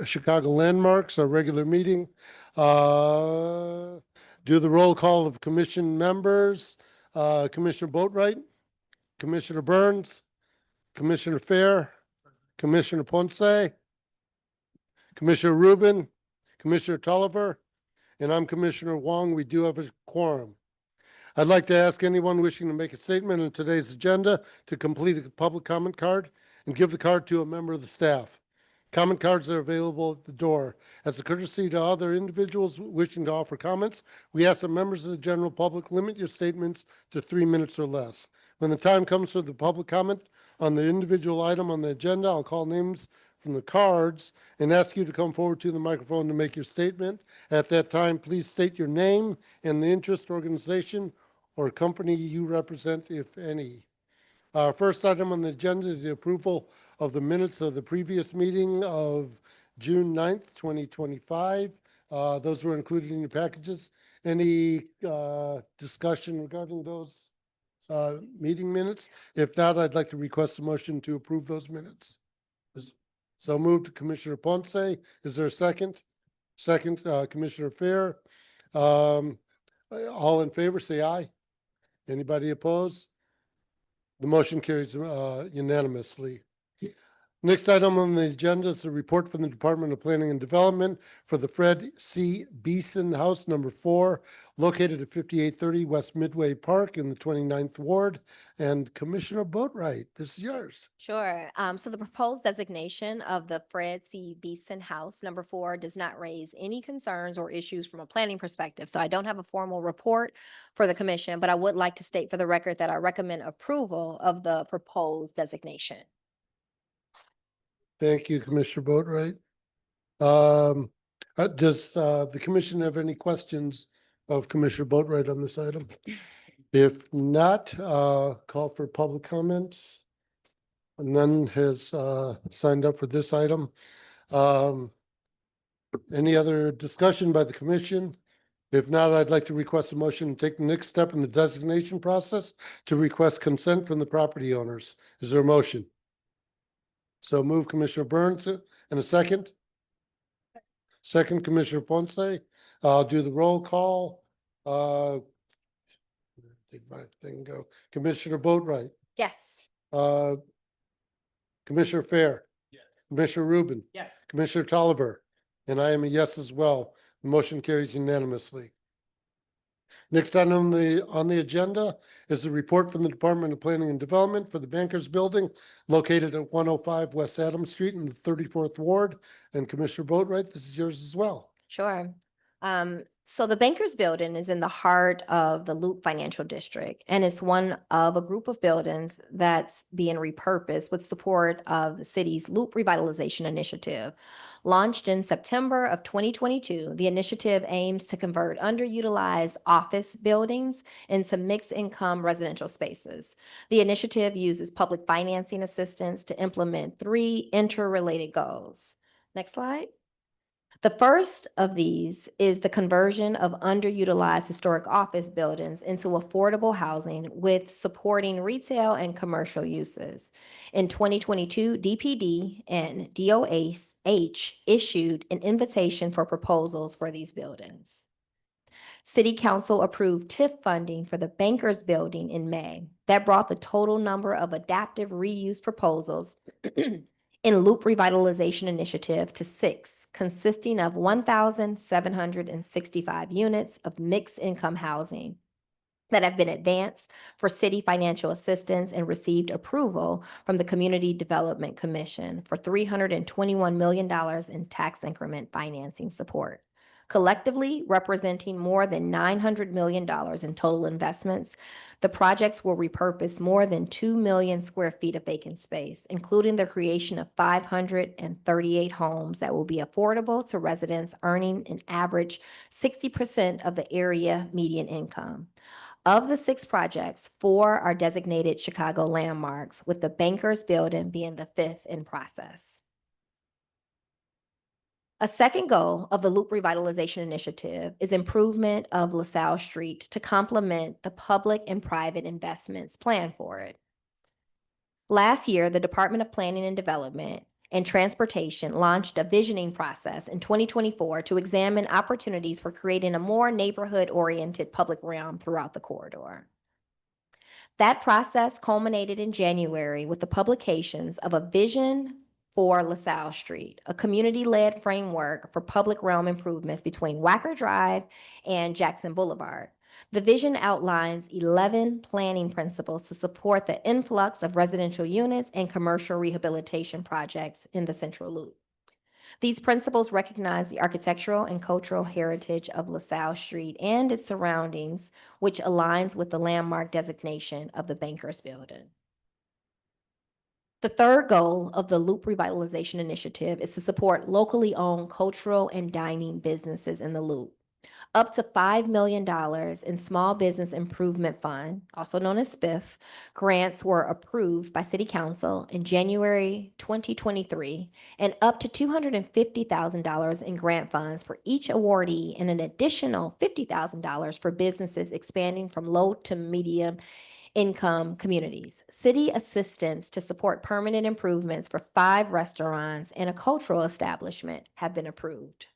Chicago Landmarks, our regular meeting. Do the roll call of commission members. Commissioner Boatwright, Commissioner Burns, Commissioner Fair, Commissioner Ponce, Commissioner Rubin, Commissioner Tolliver, and I'm Commissioner Wong. We do have a quorum. I'd like to ask anyone wishing to make a statement on today's agenda to complete a public comment card and give the card to a member of the staff. Comment cards are available at the door. As a courtesy to other individuals wishing to offer comments, we ask that members of the general public limit your statements to 3 minutes or less. When the time comes for the public comment on the individual item on the agenda, I'll call names from the cards and ask you to come forward to the microphone to make your statement. At that time, please state your name and the interest, organization, or company you represent, if any. Our first item on the agenda is the approval of the minutes of the previous meeting of June 9th, 2025. Those were included in your packages. Any discussion regarding those meeting minutes? If not, I'd like to request a motion to approve those minutes. So moved to Commissioner Ponce. Is there a second? Second, Commissioner Fair. All in favor, say aye. Anybody opposed? The motion carries unanimously. Next item on the agenda is a report from the Department of Planning and Development for the Fred C. Beeson House Number 4, located at 5830 West Midway Park in the 29th Ward. And Commissioner Boatwright, this is yours. Sure. So the proposed designation of the Fred C. Beeson House Number 4 does not raise any concerns or issues from a planning perspective. So I don't have a formal report for the commission, but I would like to state for the record that I recommend approval of the proposed designation. Thank you, Commissioner Boatwright. Does the commission have any questions of Commissioner Boatwright on this item? If not, call for public comments. None has signed up for this item. Any other discussion by the commission? If not, I'd like to request a motion to take the next step in the designation process to request consent from the property owners. Is there a motion? So move, Commissioner Burns, and a second. Second, Commissioner Ponce. I'll do the roll call. Did my thing go? Commissioner Boatwright. Yes. Commissioner Fair. Yes. Commissioner Rubin. Yes. Commissioner Tolliver. And I am a yes as well. The motion carries unanimously. Next item on the agenda is the report from the Department of Planning and Development for the Bankers Building located at 105 West Adams Street in the 34th Ward. And Commissioner Boatwright, this is yours as well. Sure. So the Bankers Building is in the heart of the Loop Financial District, and it's one of a group of buildings that's being repurposed with support of the city's Loop Revitalization Initiative. Launched in September of 2022, the initiative aims to convert underutilized office buildings into mixed-income residential spaces. The initiative uses public financing assistance to implement 3 interrelated goals. Next slide. The first of these is the conversion of underutilized historic office buildings into affordable housing with supporting retail and commercial uses. In 2022, DPD and DOH issued an invitation for proposals for these buildings. City Council approved TIF funding for the Bankers Building in May. That brought the total number of adaptive reuse proposals in Loop Revitalization Initiative to 6, consisting of 1,765 units of mixed income housing that have been advanced for city financial assistance and received approval from the Community Development Commission for $321 million in tax increment financing support. Collectively representing more than $900 million in total investments, the projects will repurpose more than 2 million square feet of vacant space, including the creation of 538 homes that will be affordable to residents earning an average 60% of the area median income. Of the 6 projects, 4 are designated Chicago landmarks, with the Bankers Building being the 5th in process. A second goal of the Loop Revitalization Initiative is improvement of LaSalle Street to complement the public and private investments planned for it. Last year, the Department of Planning and Development and Transportation launched a visioning process in 2024 to examine opportunities for creating a more neighborhood-oriented public realm throughout the corridor. That process culminated in January with the publications of a vision for LaSalle Street, a community-led framework for public realm improvements between Wacker Drive and Jackson Boulevard. The vision outlines 11 planning principles to support the influx of residential units and commercial rehabilitation projects in the Central Loop. These principles recognize the architectural and cultural heritage of LaSalle Street and its surroundings, which aligns with the landmark designation of the Bankers Building. The third goal of the Loop Revitalization Initiative is to support locally owned cultural and dining businesses in the Loop. Up to $5 million in Small Business Improvement Fund, also known as SPIF, grants were approved by City Council in January 2023, and up to $250,000 in grant funds for each awardee, and an additional $50,000 for businesses expanding from low to medium income communities. City assistance to support permanent improvements for 5 restaurants and a cultural establishment have been approved.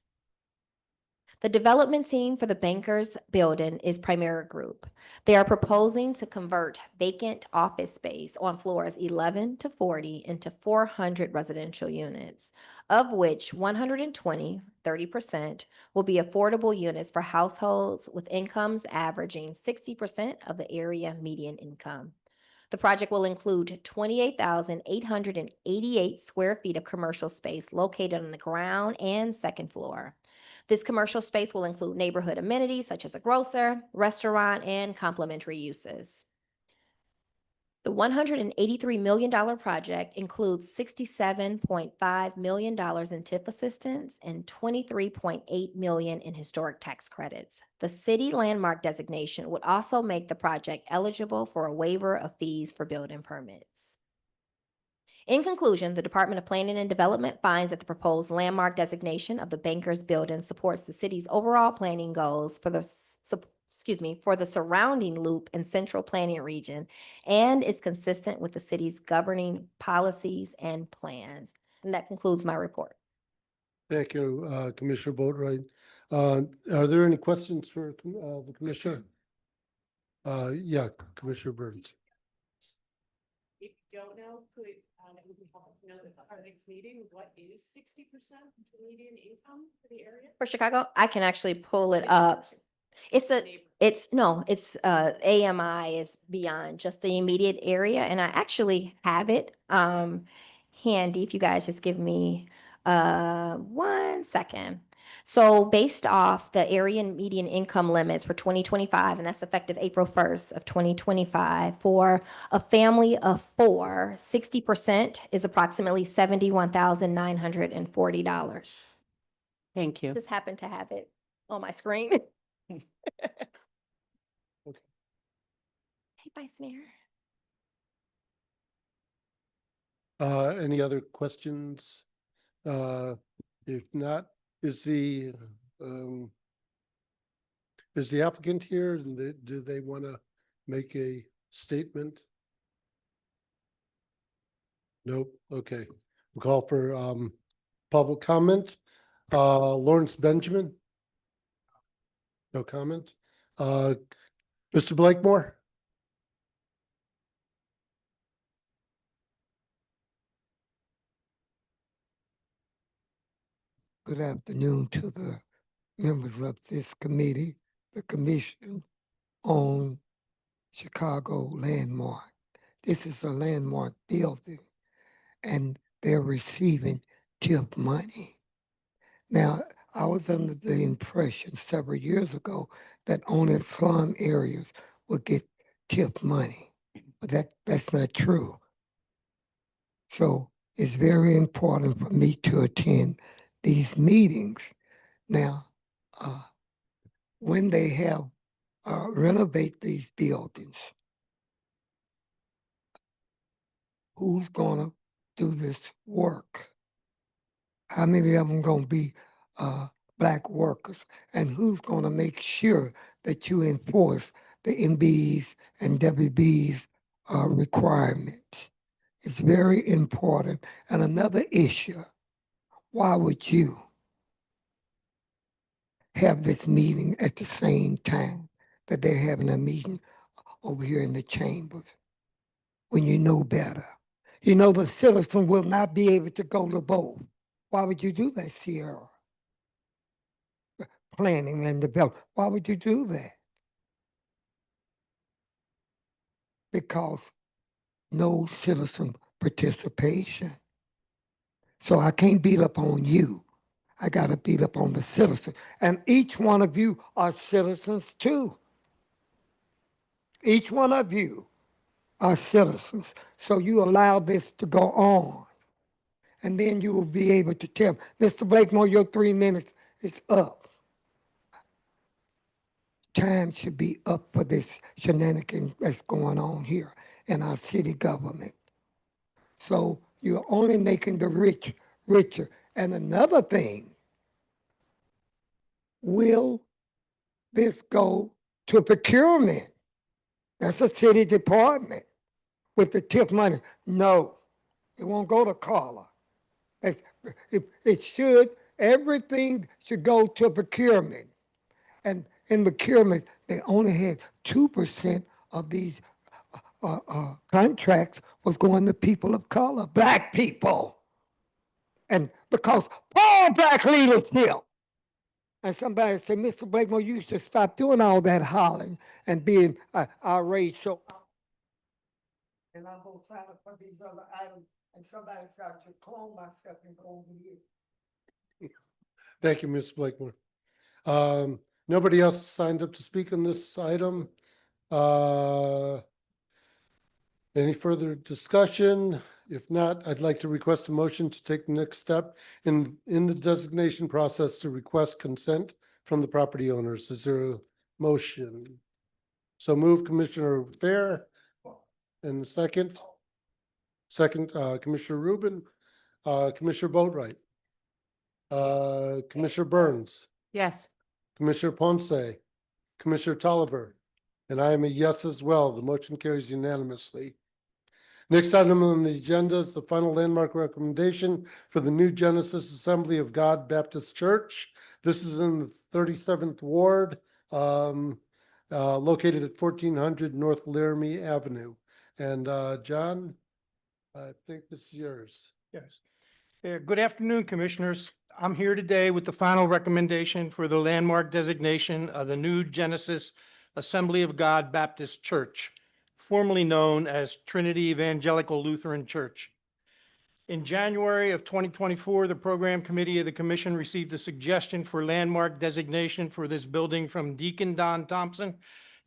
The development team for the Bankers Building is Primera Group. They are proposing to convert vacant office space on floors 11 to 40 into 400 residential units, of which 120, 30%, will be affordable units for households with incomes averaging 60% of the area median income. The project will include 28,888 square feet of commercial space located on the ground and second floor. This commercial space will include neighborhood amenities such as a grocer, restaurant, and complementary uses. The $183 million project includes $67.5 million in TIF assistance and $23.8 million in historic tax credits. The city landmark designation would also make the project eligible for a waiver of fees for building permits. In conclusion, the Department of Planning and Development finds that the proposed landmark designation of the Bankers Building supports the city's overall planning goals for the surrounding loop and central planning region, and is consistent with the city's governing policies and plans. And that concludes my report. Thank you, Commissioner Boatright. Are there any questions for the Commissioner? Yeah, Commissioner Burns. If you don't know, it would be helpful to know that our next meeting, what is 60% median income for the area? For Chicago, I can actually pull it up. It's AMI is beyond just the immediate area, and I actually have it handy if you guys just give me 1 second. So based off the area and median income limits for 2025, and that's effective April 1st of 2025, for a family of 4, 60% is approximately $71,940. Thank you. Just happen to have it on my screen. Okay. Hey, Vice Mayor. Any other questions? If not, is the applicant here? Do they want to make a statement? Nope. Okay. We'll call for public comment. Lawrence Benjamin? No comment. Mr. Blakemore? Good afternoon to the members of this committee, the Commission on Chicago Landmark. This is a landmark building, and they're receiving TIF money. Now, I was under the impression several years ago that only slum areas would get TIF money, but that's not true. So it's very important for me to attend these meetings. Now, when they have renovate these buildings, who's gonna do this work? How many of them gonna be Black workers? And who's gonna make sure that you enforce the MB's and WB's requirements? It's very important. And another issue, why would you have this meeting at the same time that they're having a meeting over here in the chambers when you know better? You know the citizen will not be able to go to both. Why would you do that, Sierra? Planning and development. Why would you do that? Because no citizen participation. So I can't beat up on you. I got to beat up on the citizen. And each one of you are citizens too. Each one of you are citizens. So you allow this to go on. And then you will be able to tell, Mr. Blakemore, your 3 minutes is up. Time should be up for this shenanigan that's going on here in our city government. So you're only making the rich richer. And another thing, will this go to procurement? That's a city department with the tip money. No, it won't go to Carla. It should, everything should go to procurement. And in procurement, they only had 2% of these contracts was going to people of color, black people. And because all black leadership. And somebody said, Mr. Blakemore, you should stop doing all that hollering and being outraged. So, and I'm going to sign up for these other items, and somebody tried to clone myself and go over here. Thank you, Ms. Blakemore. Nobody else signed up to speak on this item. Any further discussion? If not, I'd like to request a motion to take the next step in the designation process to request consent from the property owners. Is there a motion? So move, Commissioner Fair. And second? Second, Commissioner Rubin, Commissioner Boatright, Commissioner Burns, Yes. Commissioner Ponce, Commissioner Tolliver, and I am a yes as well. The motion carries unanimously. Next item on the agenda is the final landmark recommendation for the new Genesis Assembly of God Baptist Church. This is in the 37th Ward, located at 1400 North Laramie Avenue. And John, I think this is yours. Yes. Good afternoon, Commissioners. I'm here today with the final recommendation for the landmark designation of the new Genesis Assembly of God Baptist Church, formerly known as Trinity Evangelical Lutheran Church. In January of 2024, the Program Committee of the Commission received a suggestion for landmark designation for this building from Deacon Don Thompson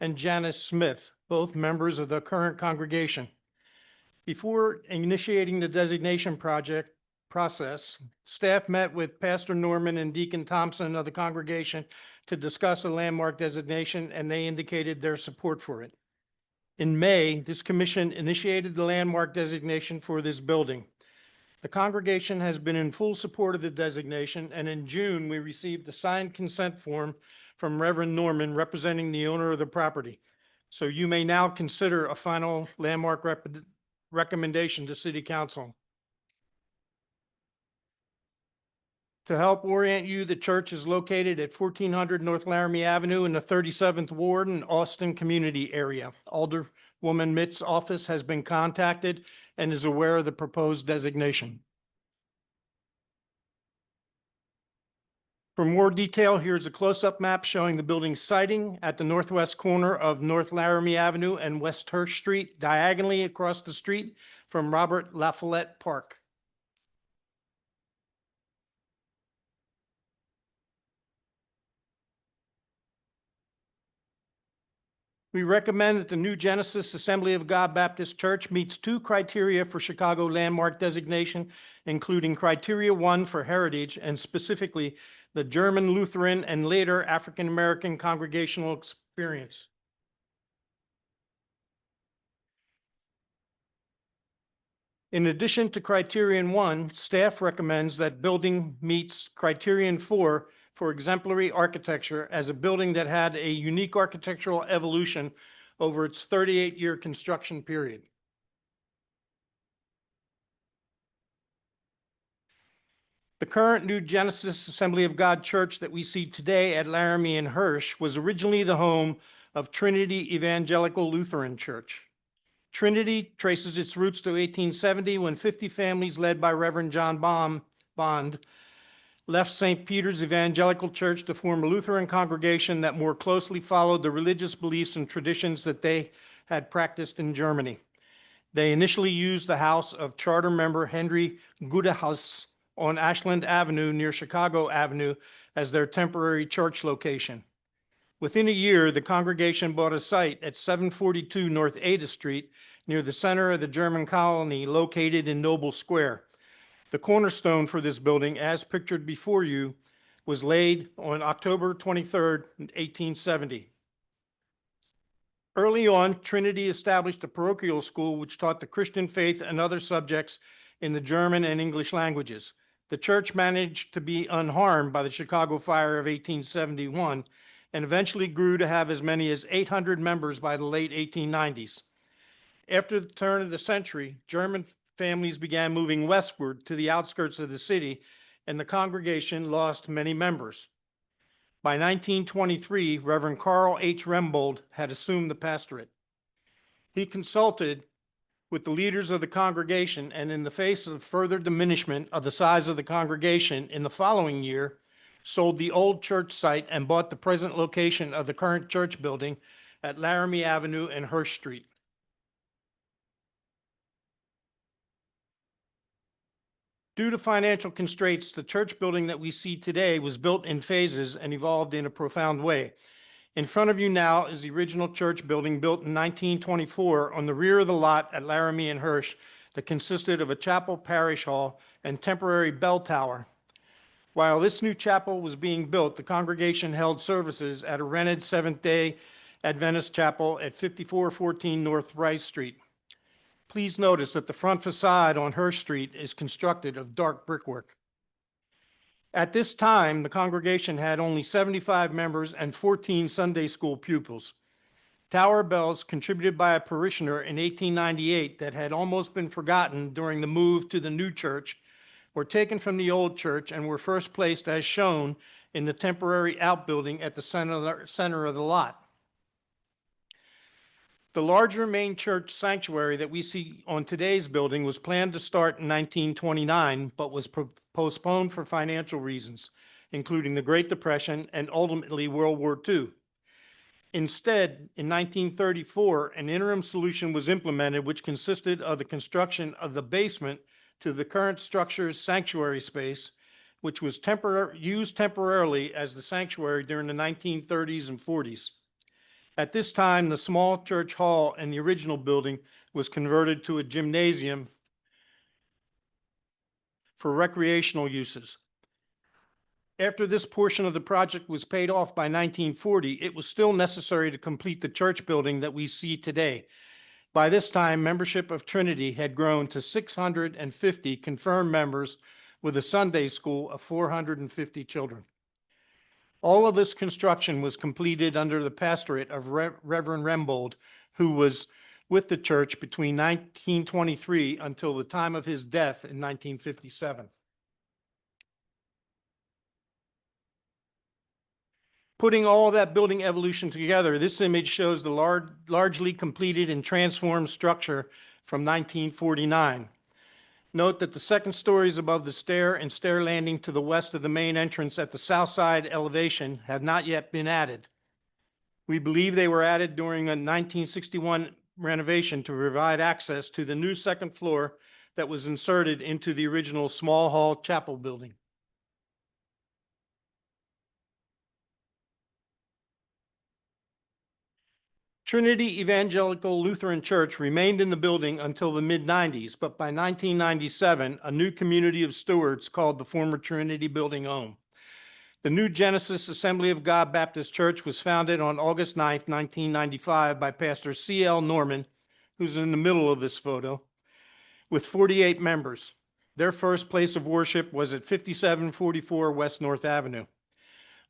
and Janice Smith, both members of the current congregation. Before initiating the designation process, staff met with Pastor Norman and Deacon Thompson of the congregation to discuss a landmark designation, and they indicated their support for it. In May, this commission initiated the landmark designation for this building. The congregation has been in full support of the designation, and in June, we received a signed consent form from Reverend Norman representing the owner of the property. So you may now consider a final landmark recommendation to City Council. To help orient you, the church is located at 1400 North Laramie Avenue in the 37th Ward and Austin community area. Alderwoman Mitt's office has been contacted and is aware of the proposed designation. For more detail, here's a close-up map showing the building's siting at the northwest corner of North Laramie Avenue and West Hirsch Street, diagonally across the street from Robert La Follette Park. We recommend that the new Genesis Assembly of God Baptist Church meets 2 criteria for Chicago landmark designation, including criteria 1 for heritage and specifically the German Lutheran and later African American congregational experience. In addition to criterion 1, staff recommends that building meets criterion 4 for exemplary architecture as a building that had a unique architectural evolution over its 38-year construction period. The current New Genesis Assembly of God Church that we see today at Laramie and Hirsch was originally the home of Trinity Evangelical Lutheran Church. Trinity traces its roots to 1870 when 50 families led by Reverend John Bond left St. Peter's Evangelical Church to form a Lutheran congregation that more closely followed the religious beliefs and traditions that they had practiced in Germany. They initially used the house of charter member Henry Gudehaus on Ashland Avenue near Chicago Avenue as their temporary church location. Within a year, the congregation bought a site at 742 North Ada Street near the center of the German colony located in Noble Square. The cornerstone for this building, as pictured before you, was laid on October 23rd, 1870. Early on, Trinity established a parochial school which taught the Christian faith and other subjects in the German and English languages. The church managed to be unharmed by the Chicago fire of 1871 and eventually grew to have as many as 800 members by the late 1890s. After the turn of the century, German families began moving westward to the outskirts of the city, and the congregation lost many members. By 1923, Reverend Carl H. Rembold had assumed the pastorate. He consulted with the leaders of the congregation, and in the face of further diminishment of the size of the congregation in the following year, sold the old church site and bought the present location of the current church building at Laramie Avenue and Hirsch Street. Due to financial constraints, the church building that we see today was built in phases and evolved in a profound way. In front of you now is the original church building built in 1924 on the rear of the lot at Laramie and Hirsch that consisted of a chapel, parish hall, and temporary bell tower. While this new chapel was being built, the congregation held services at a rented Seventh-day Adventist chapel at 5414 North Rice Street. Please notice that the front facade on Hirsch Street is constructed of dark brickwork. At this time, the congregation had only 75 members and 14 Sunday school pupils. Tower bells contributed by a parishioner in 1898 that had almost been forgotten during the move to the new church were taken from the old church and were first placed as shown in the temporary outbuilding at the center of the lot. The larger main church sanctuary that we see on today's building was planned to start in 1929, but was postponed for financial reasons, including the Great Depression and ultimately World War II. Instead, in 1934, an interim solution was implemented which consisted of the construction of the basement to the current structure's sanctuary space, which was used temporarily as the sanctuary during the 1930s and 40s. At this time, the small church hall in the original building was converted to a gymnasium for recreational uses. After this portion of the project was paid off by 1940, it was still necessary to complete the church building that we see today. By this time, membership of Trinity had grown to 650 confirmed members with a Sunday school of 450 children. All of this construction was completed under the pastorate of Reverend Rembold, who was with the church between 1923 until the time of his death in 1957. Putting all of that building evolution together, this image shows the largely completed and transformed structure from 1949. Note that the second stories above the stair and stair landing to the west of the main entrance at the south side elevation have not yet been added. We believe they were added during a 1961 renovation to provide access to the new second floor that was inserted into the original small hall chapel building. Trinity Evangelical Lutheran Church remained in the building until the mid-90s, but by 1997, a new community of stewards called the former Trinity Building home. The New Genesis Assembly of God Baptist Church was founded on August 9, 1995 by Pastor C.L. Norman, who's in the middle of this photo, with 48 members. Their first place of worship was at 5744 West North Avenue.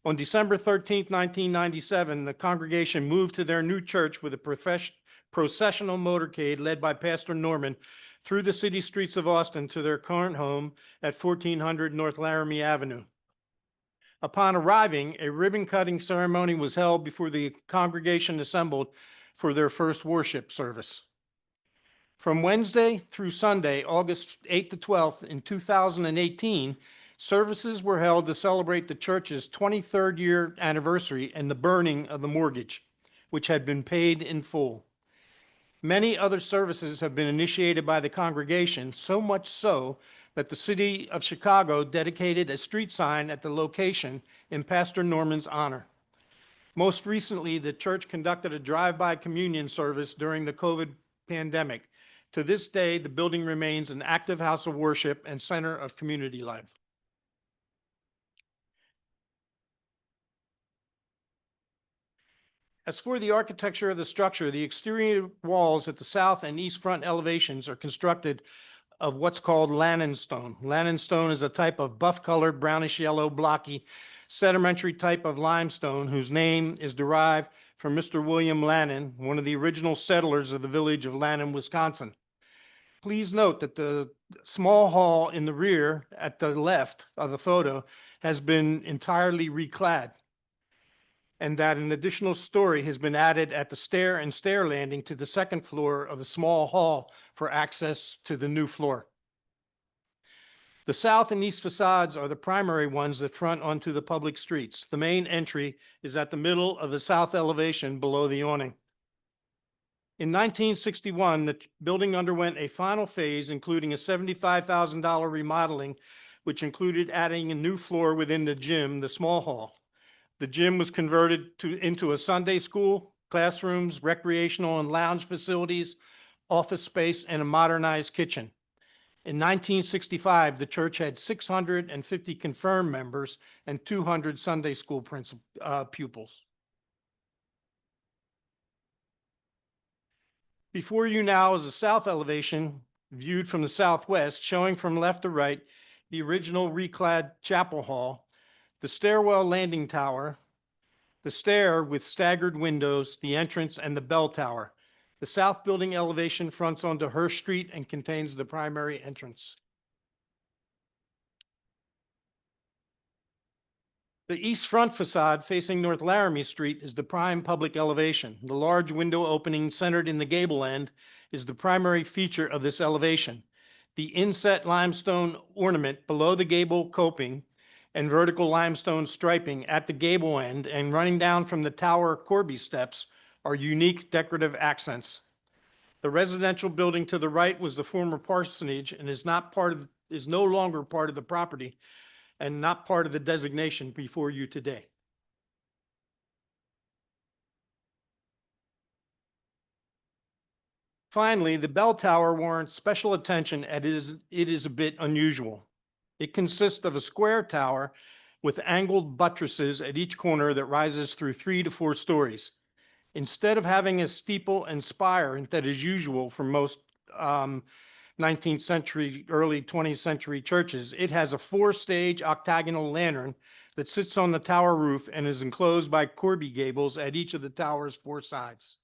On December 13th, 1997, the congregation moved to their new church with a processional motorcade led by Pastor Norman through the city streets of Austin to their current home at 1400 North Laramie Avenue. Upon arriving, a ribbon-cutting ceremony was held before the congregation assembled for their first worship service. From Wednesday through Sunday, August 8th to 12th in 2018, services were held to celebrate the church's 23rd year anniversary and the burning of the mortgage, which had been paid in full. Many other services have been initiated by the congregation, so much so that the city of Chicago dedicated a street sign at the location in Pastor Norman's honor. Most recently, the church conducted a drive-by communion service during the COVID pandemic. To this day, the building remains an active house of worship and center of community life. As for the architecture of the structure, the exterior walls at the south and east front elevations are constructed of what's called Lannon stone. Lannon stone is a type of buff-colored, brownish-yellow, blocky, sedimentary type of limestone whose name is derived from Mr. William Lannon, one of the original settlers of the village of Lannon, Wisconsin. Please note that the small hall in the rear at the left of the photo has been entirely reclad, and that an additional story has been added at the stair and stair landing to the second floor of the small hall for access to the new floor. The south and east facades are the primary ones that front onto the public streets. The main entry is at the middle of the south elevation below the awning. In 1961, the building underwent a final phase, including a $75,000 remodeling, which included adding a new floor within the gym, the small hall. The gym was converted into a Sunday school, classrooms, recreational and lounge facilities, office space, and a modernized kitchen. In 1965, the church had 650 confirmed members and 200 Sunday school pupils. Before you now is a south elevation viewed from the southwest, showing from left to right the original reclad chapel hall, the stairwell landing tower, the stair with staggered windows, the entrance, and the bell tower. The south building elevation fronts onto Hirsch Street and contains the primary entrance. The east front facade facing North Laramie Street is the prime public elevation. The large window opening centered in the gable end is the primary feature of this elevation. The inset limestone ornament below the gable coping and vertical limestone striping at the gable end and running down from the tower Corby steps are unique decorative accents. The residential building to the right was the former parsonage and is no longer part of the property and not part of the designation before you today. Finally, the bell tower warrants special attention as it is a bit unusual. It consists of a square tower with angled buttresses at each corner that rises through 3 to 4 stories. Instead of having a steeple and spire that is usual for most 19th century, early 20th century churches, it has a 4-stage octagonal lantern that sits on the tower roof and is enclosed by Corby gables at each of the tower's 4 sides.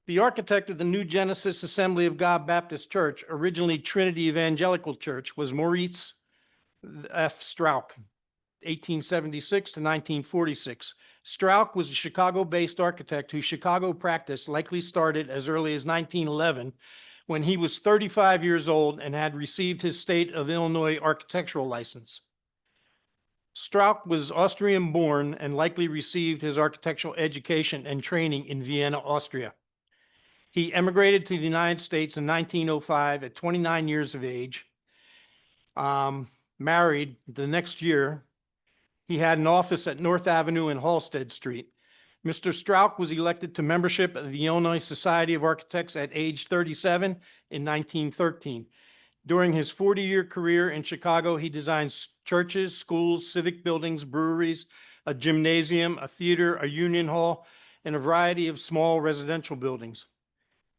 The architect of the New Genesis Assembly of God Baptist Church, originally Trinity Evangelical Church, was Maurice F. Strauch, 1876 to 1946. Strauch was a Chicago-based architect whose Chicago practice likely started as early as 1911 when he was 35 years old and had received his state of Illinois architectural license. Strauch was Austrian-born and likely received his architectural education and training in Vienna, Austria. He emigrated to the United States in 1905 at 29 years of age, married the next year. He had an office at North Avenue and Halsted Street. Mr. Strauch was elected to membership of the Illinois Society of Architects at age 37 in 1913. During his 40-year career in Chicago, he designed churches, schools, civic buildings, breweries, a gymnasium, a theater, a union hall, and a variety of small residential buildings.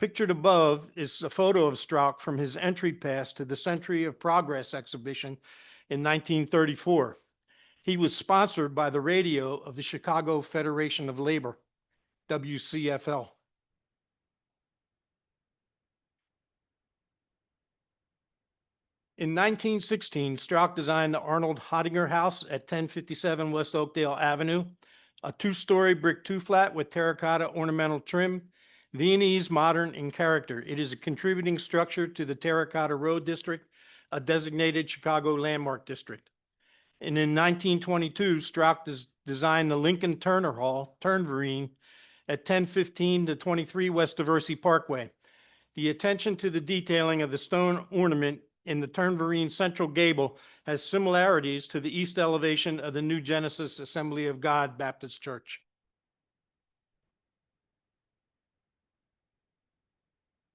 Pictured above is a photo of Strauch from his entry pass to the Century of Progress exhibition in 1934. He was sponsored by the radio of the Chicago Federation of Labor, WCFL. In 1916, Strauch designed the Arnold Hottinger House at 1057 West Oakdale Avenue, a two-story brick two-flat with terracotta ornamental trim, Viennese modern in character. It is a contributing structure to the Terracotta Road District, a designated Chicago landmark district. And in 1922, Strauch designed the Lincoln Turner Hall, Turnverein, at 1015 to 23 West Diversey Parkway. The attention to the detailing of the stone ornament in the Turnverein central gable has similarities to the east elevation of the New Genesis Assembly of God Baptist Church.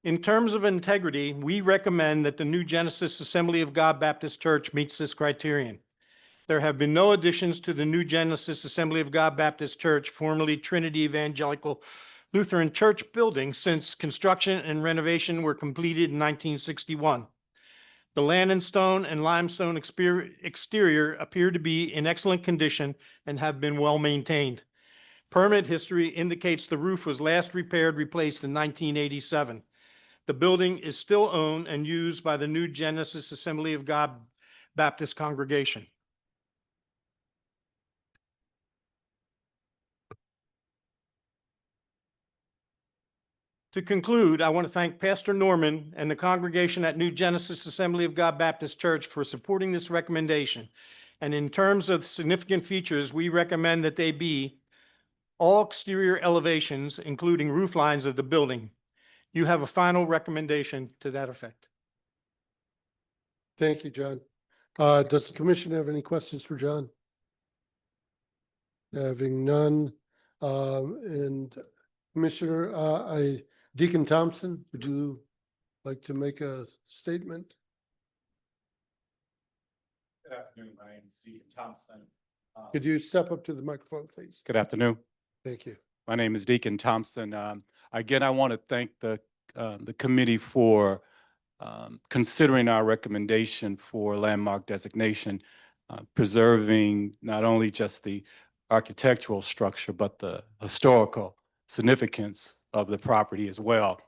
In terms of integrity, we recommend that the New Genesis Assembly of God Baptist Church meets this criterion. There have been no additions to the New Genesis Assembly of God Baptist Church, formerly Trinity Evangelical Lutheran Church building, since construction and renovation were completed in 1961. The land and stone and limestone exterior appear to be in excellent condition and have been well maintained. Permit history indicates the roof was last replaced in 1987. The building is still owned and used by the New Genesis Assembly of God Baptist congregation. To conclude, I want to thank Pastor Norman and the congregation at New Genesis Assembly of God Baptist Church for supporting this recommendation. And in terms of significant features, we recommend that they be all exterior elevations, including roof lines of the building. You have a final recommendation to that effect. Thank you, John. Does the commission have any questions for John? Having none, and Commissioner, Deacon Thompson, would you like to make a statement? Good afternoon, my name is Deacon Thompson. Could you step up to the microphone, please? Good afternoon. Thank you. My name is Deacon Thompson. Again, I want to thank the committee for considering our recommendation for landmark designation, preserving not only just the architectural structure, but the historical significance of the property as well.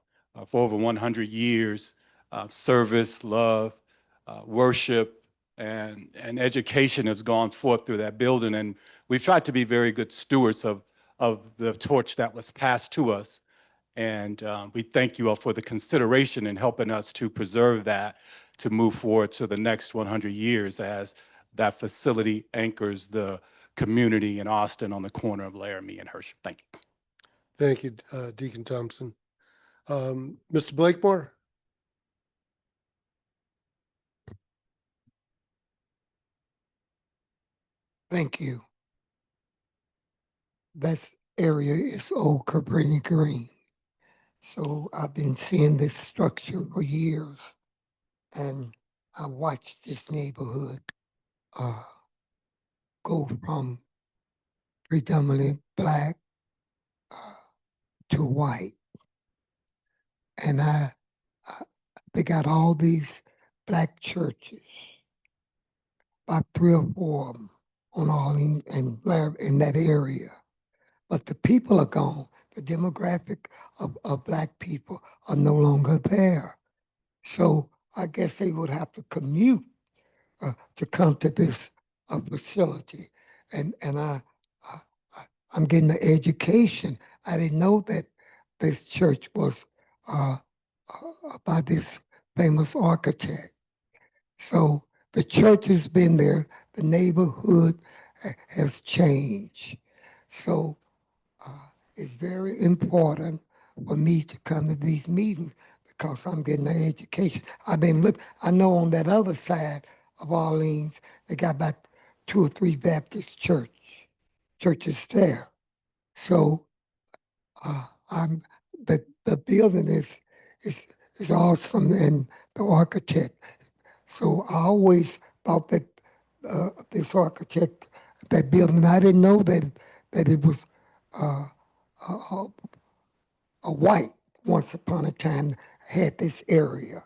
For over 100 years, service, love, worship, and education has gone forth through that building. And we've tried to be very good stewards of the torch that was passed to us. And we thank you all for the consideration in helping us to preserve that, to move forward to the next 100 years as that facility anchors the community in Austin on the corner of Laramie and Hershey. Thank you. Thank you, Deacon Thompson. Mr. Blakemore? Thank you. That area is old Cabrini Green. So I've been seeing this structure for years, and I watched this neighborhood go from predominantly black to white. And they got all these black churches, about 3 or 4 of them on Arlene and in that area. But the people are gone. The demographic of black people are no longer there. So I guess they would have to commute to come to this facility. And I'm getting the education. I didn't know that this church was by this famous architect. So the church has been there. The neighborhood has changed. So it's very important for me to come to these meetings because I'm getting an education. I know on that other side of Orleans, they got about 2 or 3 Baptist churches there. So the building is awesome, and the architect. So I always thought that this architect, that building, I didn't know that it was a white once upon a time had this area.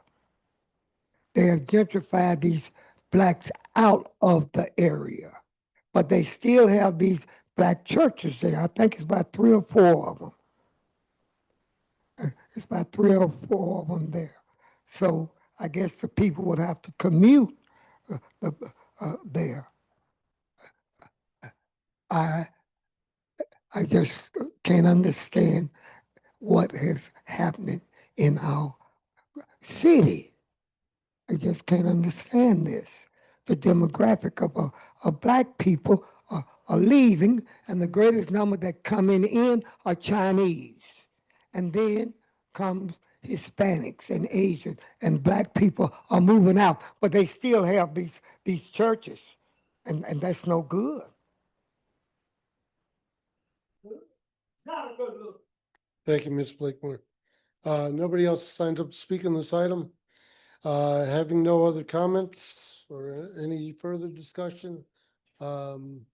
They have gentrified these blacks out of the area, but they still have these black churches there. I think it's about 3 or 4 of them. It's about 3 or 4 of them there. So I guess the people would have to commute there. I I just can't understand what is happening in our city. I just can't understand this. The demographic of black people are leaving, and the greatest number that coming in are Chinese. And then comes Hispanics and Asian, and black people are moving out, but they still have these churches, and that's no good. Thank you, Ms. Blakemore. Nobody else signed up to speak on this item. Having no other comments or any further discussion, I'd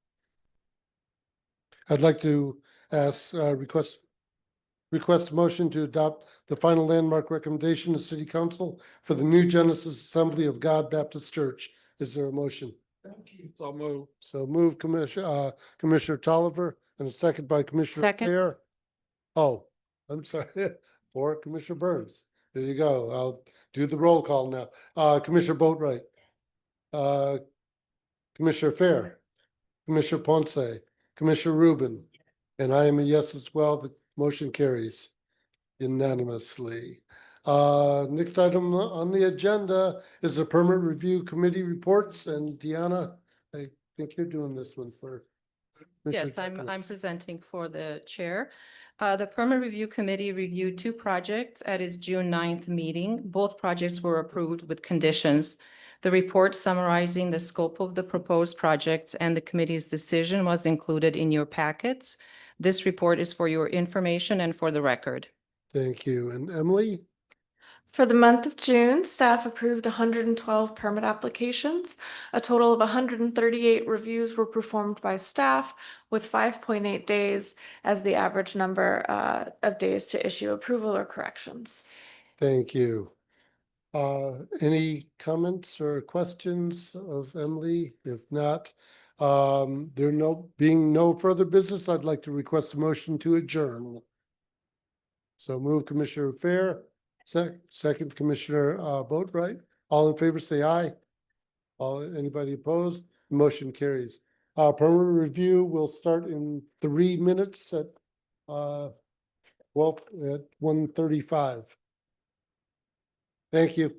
like to ask, request a motion to adopt the final landmark recommendation of City Council for the New Genesis Assembly of God Baptist Church. Is there a motion? So move. So move, Commissioner Tolliver, and a second by Commissioner Second. Fair. Oh, I'm sorry, or Commissioner Burns. There you go. I'll do the roll call now. Commissioner Boatright. Commissioner Fair. Commissioner Ponce. Commissioner Rubin. And I am a yes as well. The motion carries unanimously. Next item on the agenda is the Permit Review Committee reports, and Deanna, I think you're doing this one for. Yes, Commissioner I'm Deckowitz. presenting for the chair. The Permit Review Committee reviewed 2 projects at its June 9th meeting. Both projects were approved with conditions. The report summarizing the scope of the proposed projects and the committee's decision was included in your packets. This report is for your information and for the record. Thank you. And Emily? For the month of June, staff approved 112 permit applications. A total of 138 reviews were performed by staff, with 5.8 days as the average number of days to issue approval or corrections. Thank you. Any comments or questions of Emily? If not, there being no further business, I'd like to request a motion to adjourn. So move, Commissioner Fair. Second, Commissioner Boatright. All in favor, say aye. Anybody opposed? Motion carries. Permanent review will start in 3 minutes at 1:35. Thank you.